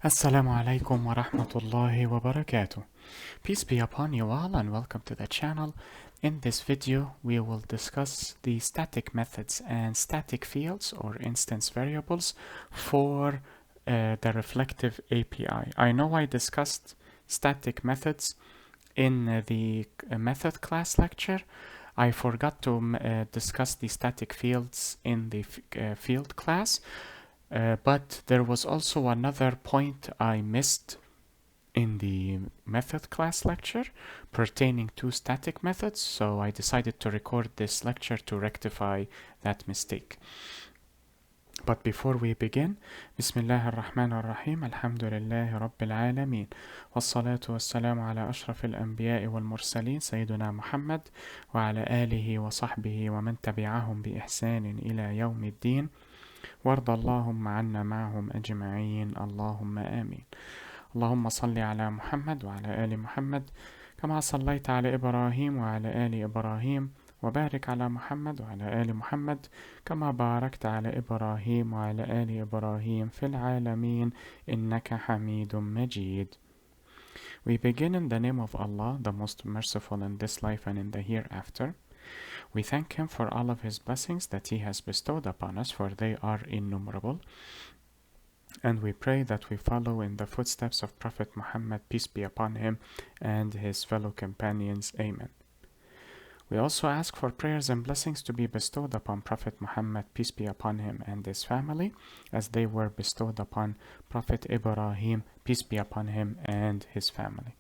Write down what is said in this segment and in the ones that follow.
Assalamu alaikum wa rahmatullahi wa barakatuh. Peace be upon you all and welcome to the channel. In this video, we will discuss the static methods and static fields or instance variables for the reflective API. I know I discussed static methods in the method class lecture. I forgot to discuss the static fields in the field class. But there was also another point I missed in the method class lecture pertaining to static methods, so I decided to record this lecture to rectify that mistake. But before we begin, Bismillah ar-Rahman ar-Rahim, Alhamdulillahi Rabbil Alameen, Wassalatu wassalamu ala ashraf al-anbiya'i wal-mursaleen, Sayyiduna Muhammad, wa ala alihi wa sahbihi wa man tabi'ahum bi ihsanin ila yawmi ddin. وارض اللهم عنا معهم أجمعين اللهم آمين اللهم صل على محمد وعلى آل محمد كما صليت على إبراهيم وعلى آل إبراهيم وبارك على محمد وعلى آل محمد كما باركت على إبراهيم وعلى آل إبراهيم في العالمين إنك حميد مجيد. We begin in the name of Allah, the most merciful in this life and in the hereafter. We thank Him for all of His blessings that He has bestowed upon us, for they are innumerable. And we pray that we follow in the footsteps of Prophet Muhammad, peace be upon him, and his fellow companions. Amen. We also ask for prayers and blessings to be bestowed upon Prophet Muhammad, peace be upon him, and his family, as they were bestowed upon Prophet Ibrahim, peace be upon him, and his family.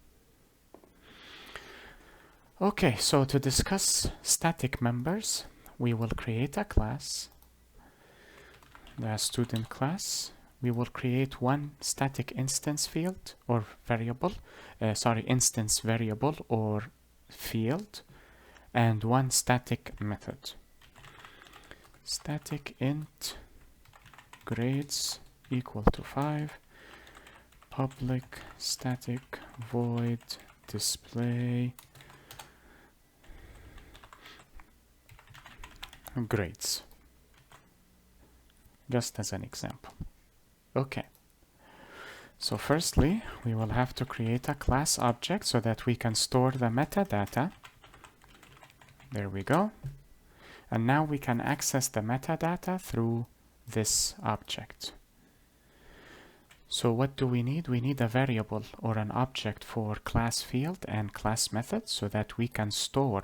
Okay, so to discuss static members, we will create a class, the student class. We will create one static instance field or variable, instance variable or field, and one static method. Static int grades equal to 5, public static void display grades, just as an example. Okay, so firstly we will have to create a class object so that we can store the metadata. There we go. And now we can access the metadata through this object. So what do we need? We need a variable or an object for class field and class method so that we can store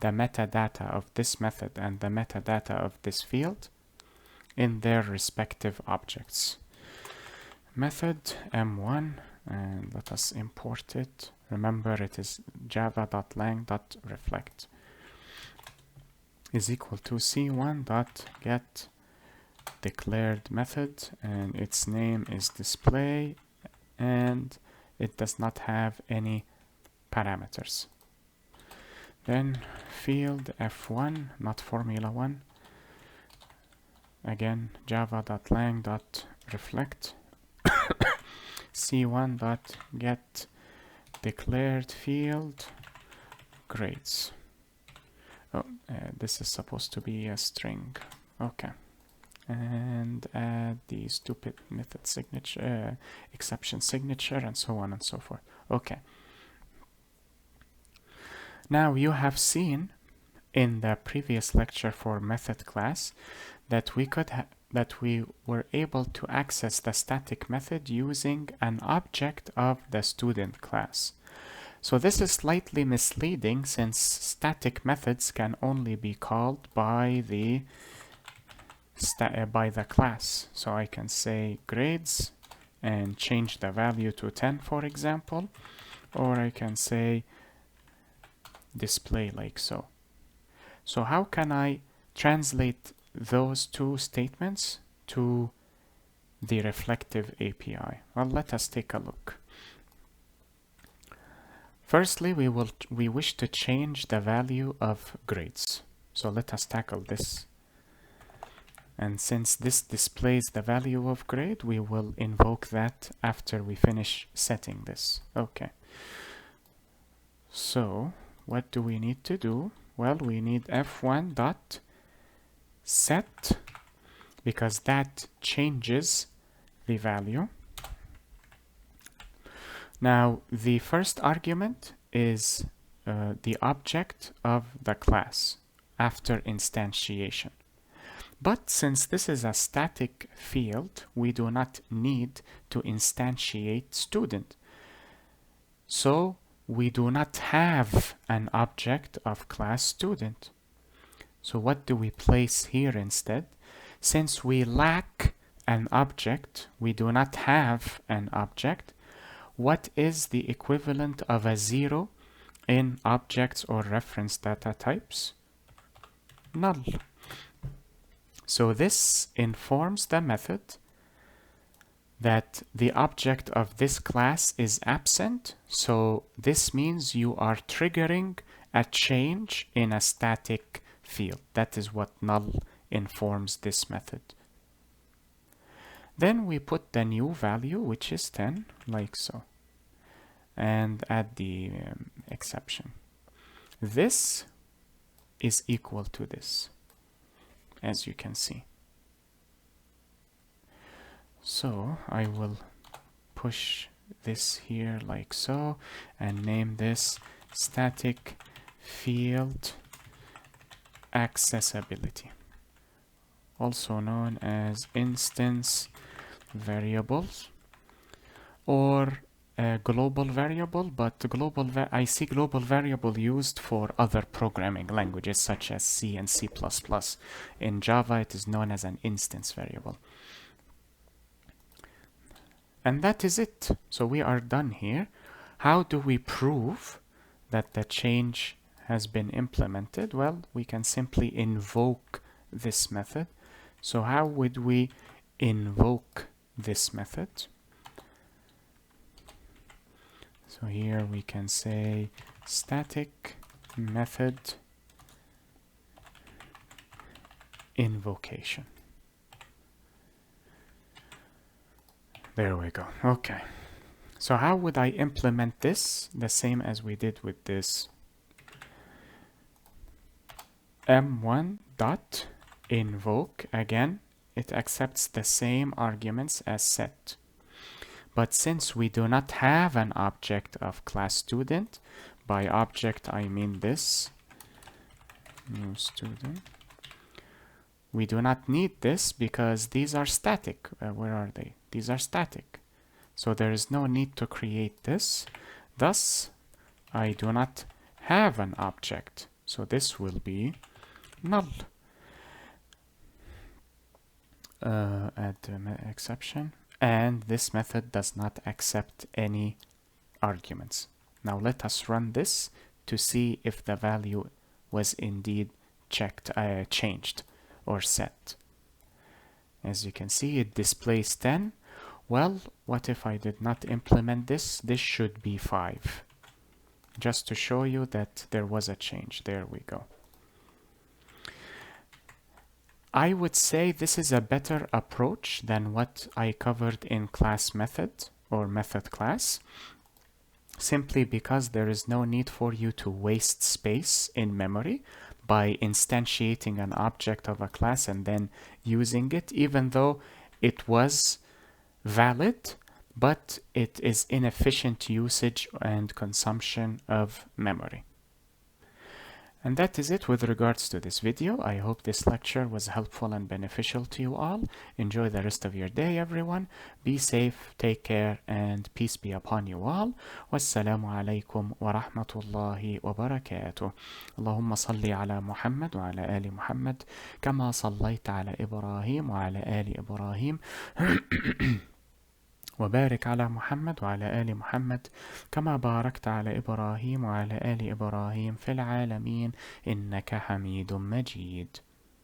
the metadata of this method and the metadata of this field in their respective objects. Method m1, and let us import it. Remember, it is java.lang.reflect is equal to c1.get declared method, and its name is display, and it does not have any parameters. Then field f1, not formula1, again java.lang.reflect c1.get declared field grades. This is supposed to be a string. Okay, and add the stupid method signature, exception signature, and so on and so forth. Okay, now you have seen in the previous lecture for method class that we were able to access the static method using an object of the student class. So this is slightly misleading since static methods can only be called by the class. So I can say grades and change the value to 10, for example, or I can say display like so. So how can I translate those two statements to the reflective API? Well, let us take a look. Firstly, we wish to change the value of grades. So let us tackle this. And since this displays the value of grade, we will invoke that after we finish setting this. Okay. So what do we need to do? Well, we need f1.set, because that changes the value. Now, the first argument is the object of the class after instantiation. But since this is a static field, we do not need to instantiate student. So we do not have an object of class student. So what do we place here instead? Since we lack an object, we do not have an object, what is the equivalent of a 0 in objects or reference data types? Null. So this informs the method that the object of this class is absent. So this means you are triggering a change in a static field. That is what null informs this method. Then we put the new value, which is 10, like so, and add the exception. This is equal to this, as you can see. So I will push this here like so and name this static field accessibility, also known as instance variables or global variable, but I see global variable used for other programming languages such as C and C++. In Java it is known as an instance variable. And that is it. So we are done here. How do we prove that the change has been implemented? Well, we can simply invoke this method. So how would we invoke this method? So here we can say static method invocation. There we go. Okay. So how would I implement this? The same as we did with this m1 dot invoke. Again, it accepts the same arguments as set. But since we do not have an object of class student, by object I mean this new student, we do not need this because these are static. Where are they? These are static. So there is no need to create this. Thus, I do not have an object. So this will be null. Add exception. And this method does not accept any arguments. Now let us run this to see if the value was indeed changed or set. As you can see, it displays 10. Well, what if I did not implement this? This should be 5. Just to show you that there was a change. There we go. I would say this is a better approach than what I covered in class method or method class, simply because there is no need for you to waste space in memory by instantiating an object of a class and then using it, even though it was valid, but it is inefficient usage and consumption of memory. And that is it with regards to this video. I hope this lecture was helpful and beneficial to you all. Enjoy the rest of your day, everyone. Be safe, take care, and peace be upon you all. Wassalamu alaikum wa rahmatullahi wa barakatuh. Allahumma salli ala Muhammad wa ala ali Muhammad kama sallaita ala Ibrahim wa ala ali Ibrahim. وبارك على محمد وعلى آل محمد كما باركت على إبراهيم وعلى آل إبراهيم في العالمين إنك حميد مجيد.